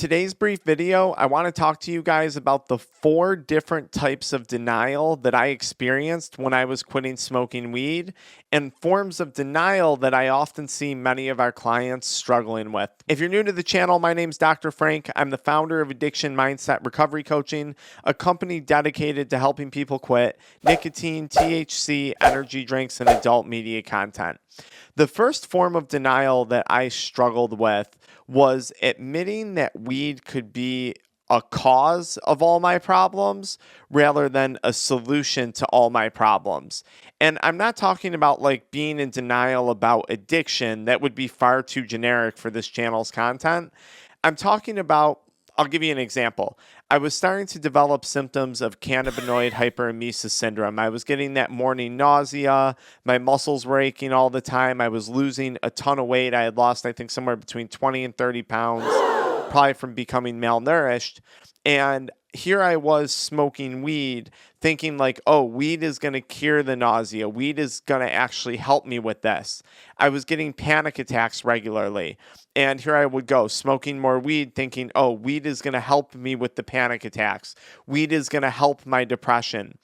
today's brief video, I want to talk to you guys about the 4 different types of denial that I experienced when I was quitting smoking weed and forms of denial that I often see many of our clients struggling with. If you're new to the channel, my name's Dr. Frank. I'm the founder of AddictionMindset Recovery Coaching, a company dedicated to helping people quit nicotine, THC, energy drinks, and adult media content. The first form of denial that I struggled with was admitting that weed could be a cause of all my problems rather than a solution to all my problems. And I'm not talking about like being in denial about addiction. That would be far too generic for this channel's content. I'm talking about, I'll give you an example. I was starting to develop symptoms of Cannabinoid Hyperemesis Syndrome. I was getting that morning nausea. My muscles were aching all the time. I was losing a ton of weight. I had lost, I think, somewhere between 20 and 30 pounds, probably from becoming malnourished. And here I was smoking weed, thinking like, oh, weed is going to cure the nausea. Weed is going to actually help me with this. I was getting panic attacks regularly. And here I would go, smoking more weed, thinking, oh, weed is going to help me with the panic attacks. Weed is going to help my depression.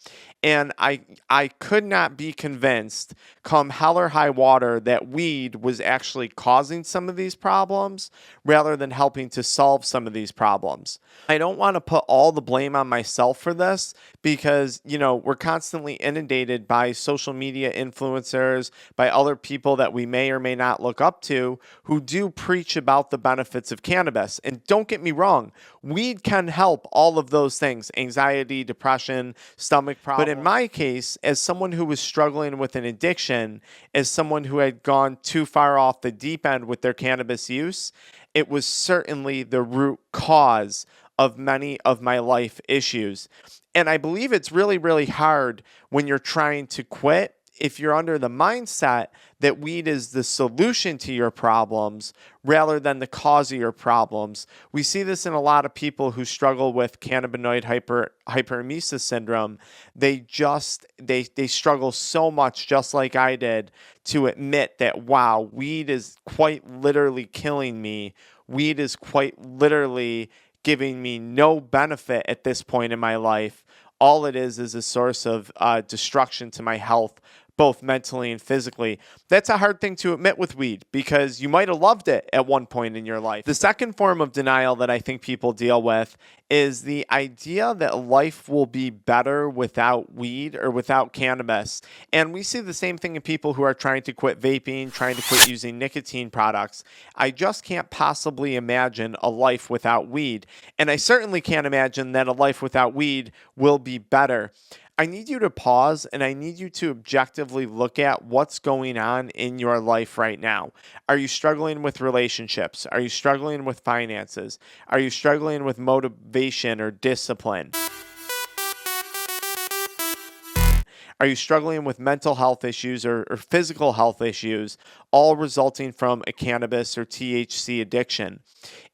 And I could not be convinced, come hell or high water, that weed was actually causing some of these problems rather than helping to solve some of these problems. I don't want to put all the blame on myself for this because, we're constantly inundated by social media influencers, by other people that we may or may not look up to who do preach about the benefits of cannabis. And don't get me wrong, weed can help all of those things, anxiety, depression, stomach problems. But in my case, as someone who was struggling with an addiction, as someone who had gone too far off the deep end with their cannabis use, it was certainly the root cause of many of my life issues. And I believe it's really, really hard when you're trying to quit if you're under the mindset that weed is the solution to your problems rather than the cause of your problems. We see this in a lot of people who struggle with cannabinoid hyperemesis syndrome. They struggle so much, just like I did, to admit that, wow, weed is quite literally killing me. Weed is quite literally giving me no benefit at this point in my life. All it is a source of destruction to my health, both mentally and physically. That's a hard thing to admit with weed because you might have loved it at one point in your life. The second form of denial that I think people deal with is the idea that life will be better without weed or without cannabis. And we see the same thing in people who are trying to quit vaping, trying to quit using nicotine products. I just can't possibly imagine a life without weed. And I certainly can't imagine that a life without weed will be better. I need you to pause and I need you to objectively look at what's going on in your life right now. Are you struggling with relationships? Are you struggling with finances? Are you struggling with motivation or discipline? Are you struggling with mental health issues or physical health issues, all resulting from a cannabis or THC addiction?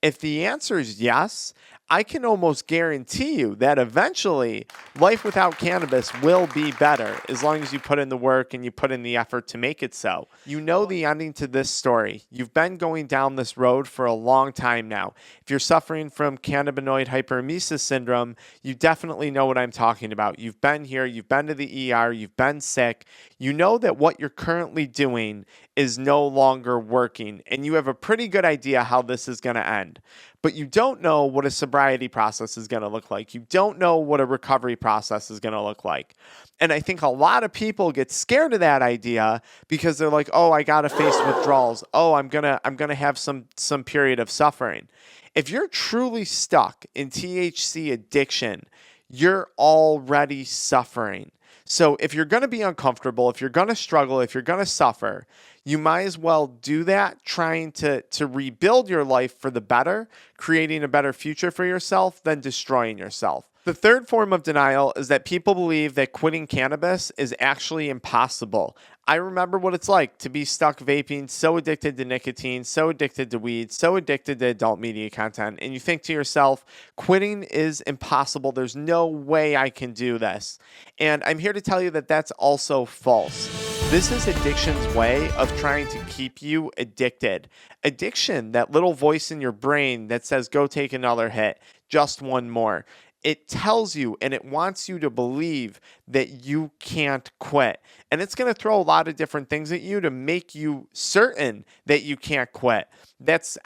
If the answer is yes, I can almost guarantee you that eventually life without cannabis will be better as long as you put in the work and you put in the effort to make it so. You know the ending to this story. You've been going down this road for a long time now. If you're suffering from cannabinoid hyperemesis syndrome, you definitely know what I'm talking about. You've been here, you've been to the ER, you've been sick. You know that what you're currently doing is no longer working, and you have a pretty good idea how this is going to end. But you don't know what a sobriety process is going to look like. You don't know what a recovery process is going to look like. And I think a lot of people get scared of that idea because they're like, oh, I got to face withdrawals. Oh, I'm going to have some period of suffering. If you're truly stuck in THC addiction, you're already suffering. So if you're going to be uncomfortable, if you're going to struggle, if you're going to suffer, you might as well do that trying to rebuild your life for the better, creating a better future for yourself than destroying yourself. The third form of denial is that people believe that quitting cannabis is actually impossible. I remember what it's like to be stuck vaping, so addicted to nicotine, so addicted to weed, so addicted to adult media content. And you think to yourself, quitting is impossible. There's no way I can do this. And I'm here to tell you that that's also false. This is addiction's way of trying to keep you addicted. Addiction, that little voice in your brain that says, go take another hit, just one more. It tells you and it wants you to believe that you can't quit. And it's going to throw a lot of different things at you to make you certain that you can't quit. That's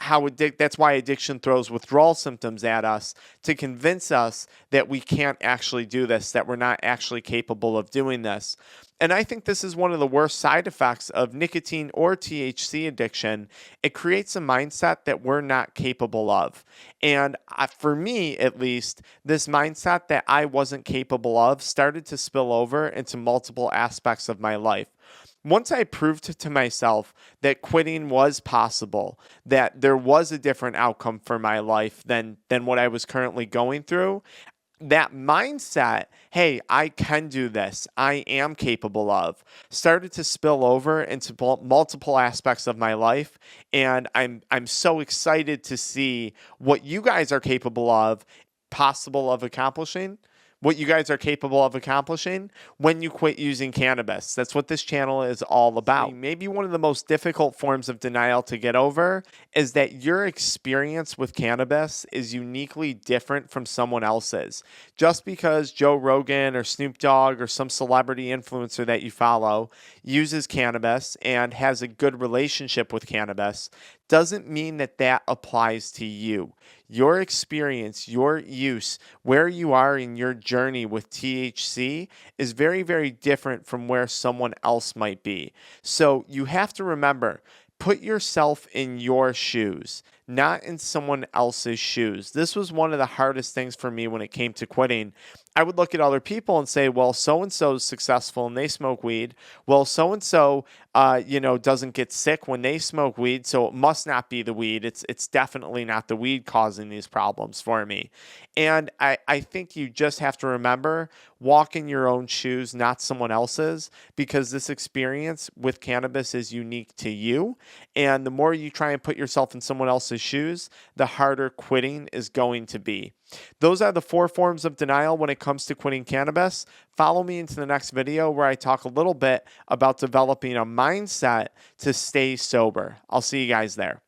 why addiction throws withdrawal symptoms at us to convince us that we can't actually do this, that we're not actually capable of doing this. And I think this is one of the worst side effects of nicotine or THC addiction. It creates a mindset that we're not capable of. And for me, at least, this mindset that I wasn't capable of started to spill over into multiple aspects of my life. Once I proved to myself that quitting was possible, that there was a different outcome for my life than what I was currently going through, that mindset, hey, I can do this, I am capable of, started to spill over into multiple aspects of my life. And I'm so excited to see what you guys are capable of, possible of accomplishing. What you guys are capable of accomplishing when you quit using cannabis. That's what this channel is all about. Maybe one of the most difficult forms of denial to get over is that your experience with cannabis is uniquely different from someone else's. Just because Joe Rogan or Snoop Dogg or some celebrity influencer that you follow uses cannabis and has a good relationship with cannabis doesn't mean that that applies to you. Your experience, your use, where you are in your journey with THC is very, very different from where someone else might be. So you have to remember, put yourself in your shoes, not in someone else's shoes. This was one of the hardest things for me when it came to quitting. I would look at other people and say, well, so-and-so is successful and they smoke weed. Well, so-and-so, doesn't get sick when they smoke weed, so it must not be the weed. It's definitely not the weed causing these problems for me. And I think you just have to remember, walk in your own shoes, not someone else's, because this experience with cannabis is unique to you. And the more you try and put yourself in someone else's shoes, the harder quitting is going to be. Those are the 4 forms of denial when it comes to quitting cannabis. Follow me into the next video where I talk a little bit about developing a mindset to stay sober. I'll see you guys there.